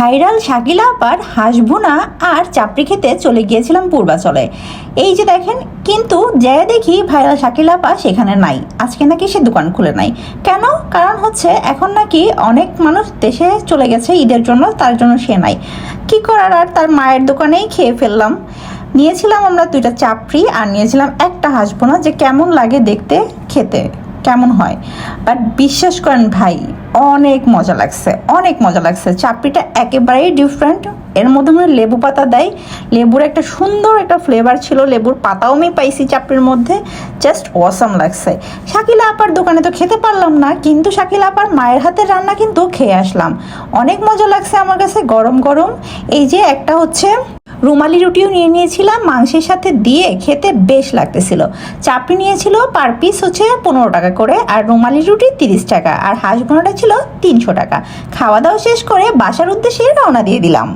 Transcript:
Viral Shakila আপার হাঁসভুনা আর চাপড়ি খেতে চলে গিয়েছিলাম পূর্বাচলে। এই যে দেখেন, কিন্তু যাই দেখি ভাইরাল শাকিলা আপা সেখানে নাই। আজকে নাকি সে দোকান খুলে নাই। কেন? কারণ হচ্ছে এখন নাকি অনেক মানুষ দেশে চলে গেছে ঈদের জন্য, তার জন্য সে নাই। কি করার, আর তার মায়ের দোকানেই খেয়ে ফেললাম। নিয়েছিলাম আমরা 2টা চাপড়ি আর নিয়েছিলাম একটা হাঁসভুনা, যে কেমন লাগে দেখতে, খেতে কেমন হয়। বাট বিশ্বাস করেন ভাই, অনেক মজা লাগছে, অনেক মজা লাগছে। চাপড়িটা একেবারেই ডিফারেন্ট। এর মধ্যে মনে লেবু পাতা দেয়, লেবুর একটা সুন্দর একটা ফ্লেভার ছিল, লেবুর পাতাও আমি পাইছি চাপড়ির মধ্যে। জাস্ট অসাম লাগছে। শাকিলা আপার দোকানে তো খেতে পারলাম না, কিন্তু শাকিলা আপার মায়ের হাতের রান্না কিন্তু খেয়ে আসলাম। অনেক মজা লাগছে আমার কাছে, গরম গরম। এই যে একটা হচ্ছে রুমালি রুটিও নিয়ে নিয়েছিলাম, মাংসের সাথে দিয়ে খেতে বেশ লাগতেছিল। চাপড়ি নিয়েছিল পার পিস হচ্ছে 15 টাকা করে, আর রুমালি রুটি 30 টাকা, আর হাঁস ভুনাটা ছিল 300 টাকা। খাওয়া দাওয়া শেষ করে বাসার উদ্দেশ্যে রওনা দিয়ে দিলাম।